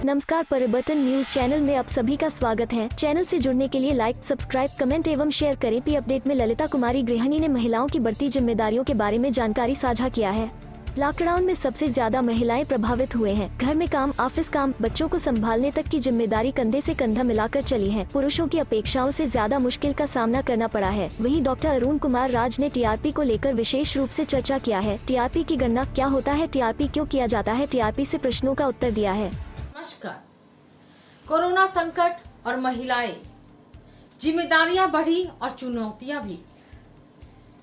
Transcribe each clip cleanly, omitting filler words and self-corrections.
नमस्कार, परिवर्तन news channel में आप सभी का स्वागत है। चैनल से जुड़ने के लिए लाइक, सब्सक्राइब, कमेंट एवं शेयर करें। पी अपडेट में ललिता कुमारी गृहिणी ने महिलाओं की बढ़ती जिम्मेदारियों के बारे में जानकारी साझा किया है। लॉकडाउन में सबसे ज्यादा महिलाएं प्रभावित हुए हैं। घर में काम, ऑफिस काम, बच्चों को संभालने तक की जिम्मेदारी कंधे से कंधा मिलाकर चली है। पुरुषों की अपेक्षाओं से ज्यादा मुश्किल का सामना करना पड़ा है। वहीं डॉक्टर अरुण कुमार राज ने टीआरपी को लेकर विशेष रूप से चर्चा किया है। टीआरपी की गणना क्या होता है, टीआरपी क्यों किया जाता है, टीआरपी से प्रश्नों का उत्तर दिया है। नमस्कार। कोरोना संकट और महिलाएं, जिम्मेदारियां बढ़ी और चुनौतियां भी।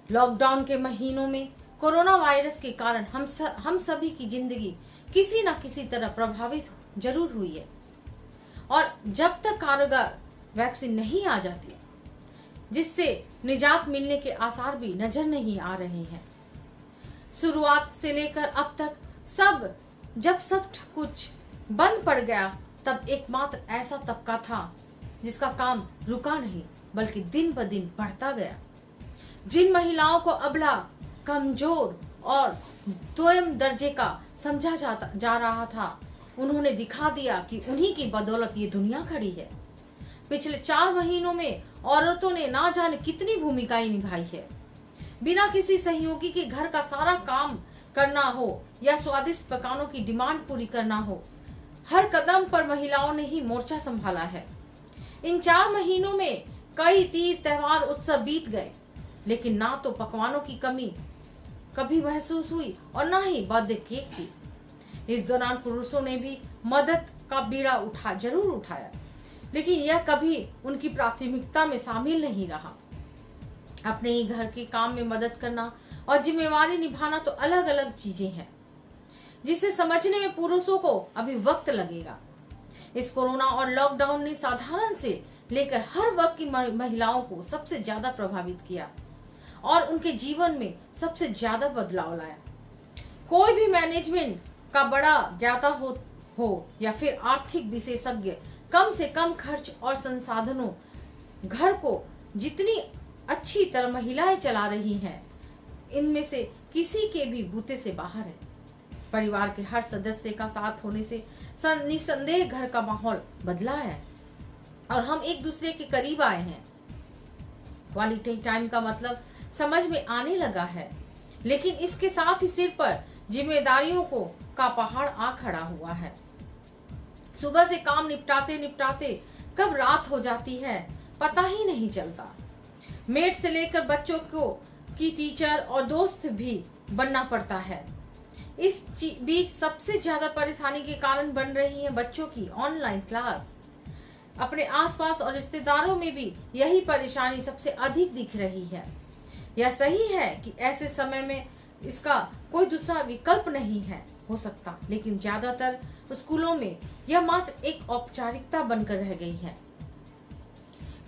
लॉकडाउन के महीनों में कोरोना वायरस के कारण हम सभी की जिंदगी किसी न किसी तरह प्रभावित जरूर हुई है। और जब तक कारगर वैक्सीन नहीं आ जाती, जिससे निजात मिलने के आसार भी नजर नहीं आ रहे हैं। शुरुआत से लेकर अब तक जब सब कुछ बंद पड़ गया, तब एकमात्र ऐसा तबका था जिसका काम रुका नहीं, बल्कि दिन ब दिन बढ़ता गया। जिन महिलाओं को अबला, कमजोर और दोयम दर्जे का समझा जा रहा था, उन्होंने दिखा दिया कि उन्हीं की बदौलत ये दुनिया खड़ी है। पिछले 4 महीनों में औरतों ने ना जाने कितनी भूमिकाएं निभाई है। बिना किसी सहयोगी के घर का सारा काम करना हो या स्वादिष्ट पकवानों की डिमांड पूरी करना हो, हर कदम पर महिलाओं ने ही मोर्चा संभाला है। इन 4 महीनों में कई तीज, त्योहार, उत्सव बीत गए, लेकिन ना तो पकवानों की कमी कभी महसूस हुई और ना ही बर्थडे केक की। इस दौरान पुरुषों ने भी मदद का बीड़ा जरूर उठाया, लेकिन यह कभी उनकी प्राथमिकता में शामिल नहीं रहा। अपने ही घर के काम में मदद करना और जिम्मेवारी निभाना तो अलग अलग चीजें हैं, जिसे समझने में पुरुषों को अभी वक्त लगेगा। इस कोरोना और लॉकडाउन ने साधारण से लेकर हर वर्ग की महिलाओं को सबसे ज्यादा प्रभावित किया और उनके जीवन में सबसे ज्यादा बदलाव लाया। कोई भी मैनेजमेंट का बड़ा ज्ञाता हो या फिर आर्थिक विशेषज्ञ, कम से कम खर्च और संसाधनों घर को जितनी अच्छी तरह महिलाएं चला रही हैं, इनमें से किसी के भी बूते से बाहर है। परिवार के हर सदस्य का साथ होने से निसंदेह घर का माहौल बदला है और हम एक दूसरे के करीब आए हैं। क्वालिटी टाइम का मतलब समझ में आने लगा है, लेकिन इसके साथ ही सिर पर जिम्मेदारियों का पहाड़ आ खड़ा हुआ है। सुबह से काम निपटाते कब रात हो जाती है पता ही नहीं चलता। मेड से लेकर बच्चों की टीचर और दोस्त भी बनना पड़ता है। इस बीच सबसे ज्यादा परेशानी के कारण बन रही है बच्चों की ऑनलाइन क्लास। अपने आसपास और रिश्तेदारों में भी यही परेशानी सबसे अधिक दिख रही है। यह सही है कि ऐसे समय में इसका कोई दूसरा विकल्प नहीं हो सकता, लेकिन ज्यादातर स्कूलों में यह मात्र एक औपचारिकता बनकर रह गई है।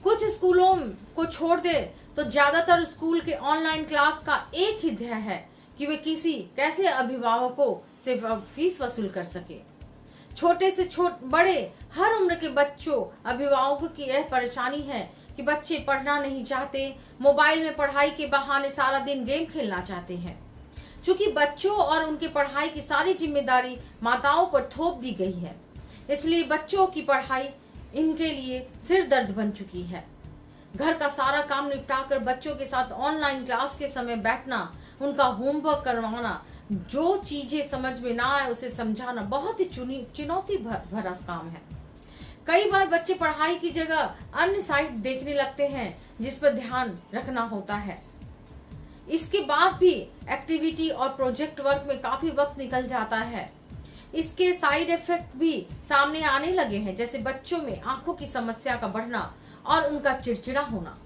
कुछ स्कूलों को छोड़ दे तो ज्यादातर स्कूल के ऑनलाइन क्लास का एक ही ध्येय है कि वे कैसे अभिभावकों से फीस वसूल कर सके। छोटे से बड़े हर उम्र के बच्चों, अभिभावकों की यह परेशानी है कि बच्चे पढ़ना नहीं चाहते, मोबाइल में पढ़ाई के बहाने सारा दिन गेम खेलना चाहते हैं। चूंकि बच्चों और उनके पढ़ाई की सारी जिम्मेदारी माताओं पर थोप दी गई है, इसलिए बच्चों की पढ़ाई इनके लिए सिर दर्द बन चुकी है। घर का सारा काम निपटाकर बच्चों के साथ ऑनलाइन क्लास के समय बैठना, उनका होमवर्क करवाना, जो चीजें समझ में ना आए उसे समझाना बहुत ही चुनौती भरा काम है। कई बार बच्चे पढ़ाई की जगह अन्य साइट देखने लगते हैं, जिस पर ध्यान रखना होता है। इसके बाद भी एक्टिविटी और प्रोजेक्ट वर्क में काफी वक्त निकल जाता है। इसके साइड इफेक्ट भी सामने आने लगे हैं, जैसे बच्चों में आंखों की समस्या का बढ़ना और उनका चिड़चिड़ा होना।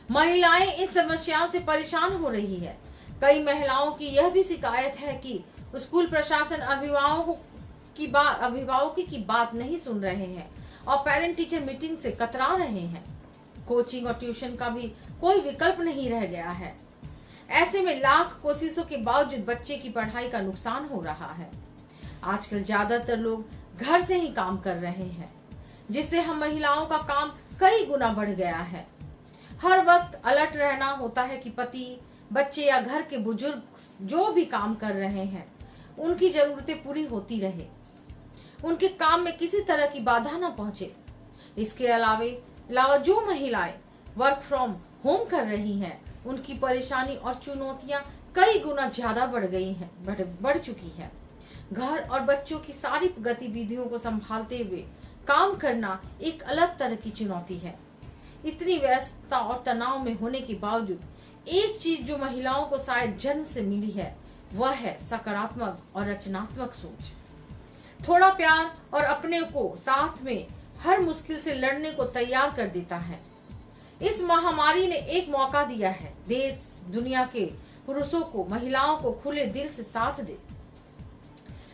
महिलाएं इन समस्याओं से परेशान हो रही है। कई महिलाओं की यह भी शिकायत है कि स्कूल प्रशासन अभिभावकों की बात नहीं सुन रहे हैं और पेरेंट टीचर मीटिंग से कतरा रहे हैं। कोचिंग और ट्यूशन का भी कोई विकल्प नहीं रह गया है। ऐसे में लाख कोशिशों के बावजूद बच्चे की पढ़ाई का नुकसान हो रहा है। आजकल ज्यादातर लोग घर से ही काम कर रहे हैं, जिससे हम महिलाओं का काम कई गुना बढ़ गया है। हर वक्त अलर्ट रहना होता है कि पति, बच्चे या घर के बुजुर्ग जो भी काम कर रहे हैं, उनकी जरूरतें पूरी होती रहे। उनके काम में किसी तरह की बाधा न पहुंचे। इसके अलावा जो महिलाएं वर्क फ्रॉम होम कर रही हैं, उनकी परेशानी और चुनौतियां कई गुना ज्यादा बढ़ चुकी है। घर और बच्चों की सारी गतिविधियों को संभालते हुए काम करना एक अलग तरह की चुनौती है। इतनी व्यस्तता और तनाव में होने के बावजूद एक चीज जो महिलाओं को शायद जन्म से मिली है, वह है सकारात्मक और रचनात्मक सोच। थोड़ा प्यार और अपने को साथ में हर मुश्किल से लड़ने को तैयार कर देता है। इस महामारी ने एक मौका दिया है देश दुनिया के पुरुषों को, महिलाओं को खुले दिल से साथ दे।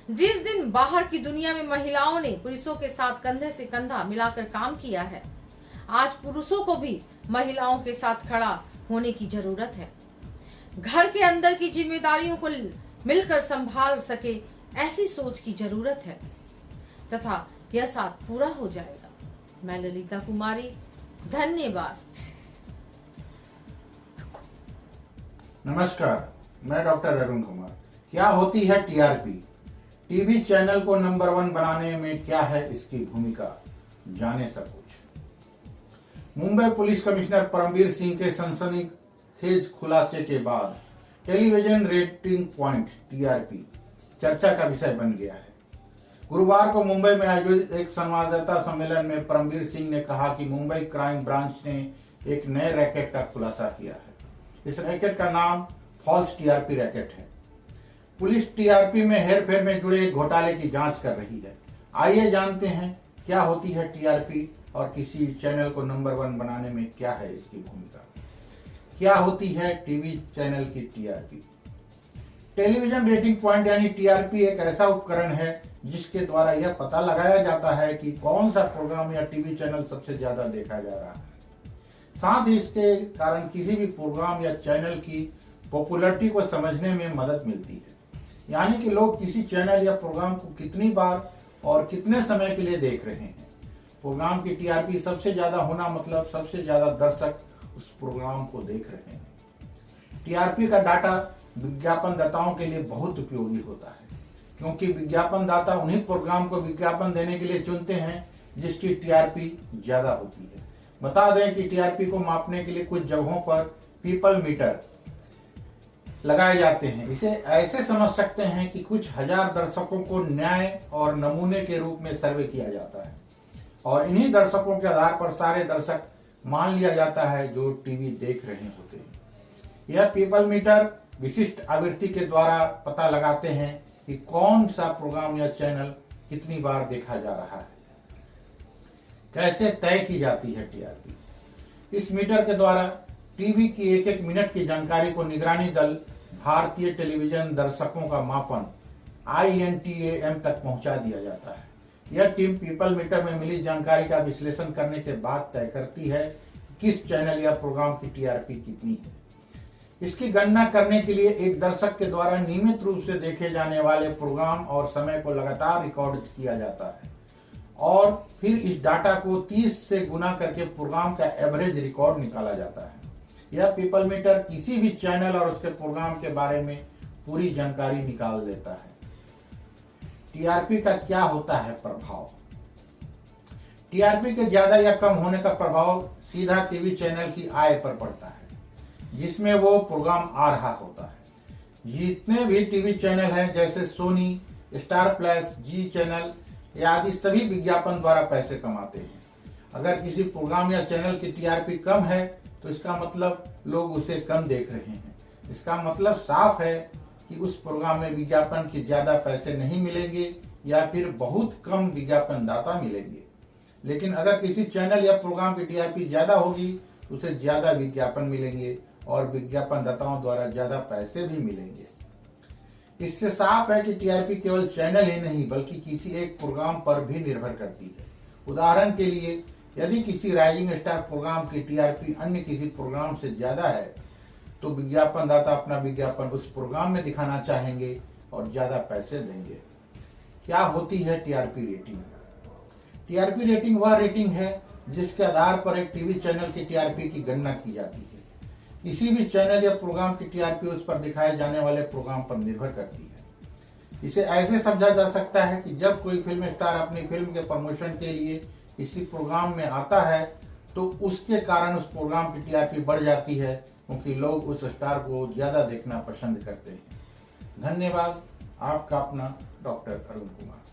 जिस दिन बाहर की दुनिया में महिलाओं ने पुरुषों के साथ कंधे से कंधा मिलाकर काम किया है, आज पुरुषों को भी महिलाओं के साथ खड़ा होने की जरूरत है। घर के अंदर की जिम्मेदारियों को मिलकर संभाल सके, ऐसी सोच की जरूरत है तथा यह साथ पूरा हो जाएगा। मैं ललिता कुमारी, धन्यवाद। नमस्कार, मैं डॉक्टर अरुण कुमार। क्या होती है टीआरपी? टीवी चैनल को नंबर 1 बनाने में क्या है इसकी भूमिका, जाने सब कुछ। मुंबई पुलिस कमिश्नर परमवीर सिंह के सनसनीखेज खुलासे के बाद टेलीविजन रेटिंग पॉइंट टीआरपी चर्चा का विषय बन गया है। गुरुवार को मुंबई में आयोजित एक संवाददाता सम्मेलन में परमवीर सिंह ने कहा कि मुंबई क्राइम ब्रांच ने एक नए रैकेट का खुलासा किया है। इस रैकेट का नाम फॉल्स टीआरपी रैकेट है। पुलिस टीआरपी में हेरफेर में जुड़े एक घोटाले की जांच कर रही है। आइए जानते हैं क्या होती है टीआरपी और किसी चैनल को नंबर 1 बनाने में क्या है इसकी भूमिका। क्या होती है टीवी चैनल की टीआरपी? टेलीविजन रेटिंग पॉइंट यानी टीआरपी एक ऐसा उपकरण है जिसके द्वारा यह पता लगाया जाता है कि कौन सा प्रोग्राम या टीवी चैनल सबसे ज्यादा देखा जा रहा है। साथ ही इसके कारण किसी भी प्रोग्राम या चैनल की पॉपुलैरिटी को समझने में मदद मिलती है, यानी कि लोग किसी चैनल या प्रोग्राम को कितनी बार और कितने समय के लिए देख रहे हैं। प्रोग्राम की टीआरपी सबसे ज्यादा होना मतलब सबसे ज्यादा दर्शक उस प्रोग्राम को देख रहे हैं। टीआरपी का डाटा विज्ञापनदाताओं के लिए बहुत उपयोगी होता है, क्योंकि विज्ञापनदाता उन्हीं प्रोग्राम को विज्ञापन देने के लिए चुनते हैं जिसकी टीआरपी ज्यादा होती है। बता दें कि टीआरपी को मापने के लिए कुछ जगहों पर पीपल मीटर लगाए जाते हैं। इसे ऐसे समझ सकते हैं कि कुछ हजार दर्शकों को न्याय और नमूने के रूप में सर्वे किया जाता है और इन्हीं दर्शकों के आधार पर सारे दर्शक मान लिया जाता है जो टीवी देख रहे होते हैं। यह पीपल मीटर विशिष्ट आवृत्ति के द्वारा पता लगाते हैं कि कौन सा प्रोग्राम या चैनल कितनी बार देखा जा रहा है। कैसे तय की जाती है टीआरपी? इस मीटर के द्वारा टीवी की एक एक मिनट की जानकारी को निगरानी दल भारतीय टेलीविजन दर्शकों का मापन INTAM तक पहुंचा दिया जाता है। यह टीम पीपल मीटर में मिली जानकारी का विश्लेषण करने के बाद तय करती है कि किस चैनल या प्रोग्राम की टीआरपी कितनी है। इसकी गणना करने के लिए एक दर्शक के द्वारा नियमित रूप से देखे जाने वाले प्रोग्राम और समय को लगातार रिकॉर्ड किया जाता है और फिर इस डाटा को 30 से गुना करके प्रोग्राम का एवरेज रिकॉर्ड निकाला जाता है। यह पीपल मीटर किसी भी चैनल और उसके प्रोग्राम के बारे में पूरी जानकारी निकाल देता है। टीआरपी का क्या होता है प्रभाव? टीआरपी के ज्यादा या कम होने का प्रभाव सीधा टीवी चैनल की आय पर पड़ता है जिसमें वो प्रोग्राम आ रहा होता है। जितने भी टीवी चैनल हैं जैसे सोनी, स्टार प्लस, जी चैनल आदि सभी विज्ञापन द्वारा पैसे कमाते हैं। अगर किसी प्रोग्राम या चैनल की टीआरपी कम है तो इसका मतलब लोग उसे कम देख रहे हैं। इसका मतलब साफ है कि उस प्रोग्राम में विज्ञापन के ज्यादा पैसे नहीं मिलेंगे या फिर बहुत कम विज्ञापन दाता मिलेंगे। लेकिन अगर किसी चैनल या प्रोग्राम की टीआरपी ज्यादा होगी तो उसे ज्यादा विज्ञापन मिलेंगे और विज्ञापन दाताओं द्वारा ज्यादा पैसे भी मिलेंगे। इससे साफ है कि टीआरपी केवल चैनल ही नहीं बल्कि किसी एक प्रोग्राम पर भी निर्भर करती है। उदाहरण के लिए यदि किसी राइजिंग स्टार प्रोग्राम की टीआरपी अन्य किसी प्रोग्राम से ज्यादा है तो विज्ञापन दाता अपना विज्ञापन उस प्रोग्राम में दिखाना चाहेंगे और ज्यादा पैसे देंगे। क्या होती है टीआरपी रेटिंग? टीआरपी रेटिंग वह रेटिंग है जिसके आधार पर एक टीवी चैनल की टीआरपी की गणना की जाती है। किसी भी चैनल या प्रोग्राम की टीआरपी उस पर दिखाए जाने वाले प्रोग्राम पर निर्भर करती है। इसे ऐसे समझा जा सकता है कि जब कोई फिल्म स्टार अपनी फिल्म के प्रमोशन के लिए किसी प्रोग्राम में आता है तो उसके कारण उस प्रोग्राम की टीआरपी बढ़ जाती है, क्योंकि लोग उस स्टार को ज्यादा देखना पसंद करते हैं। धन्यवाद। आपका अपना डॉक्टर अरुण कुमार।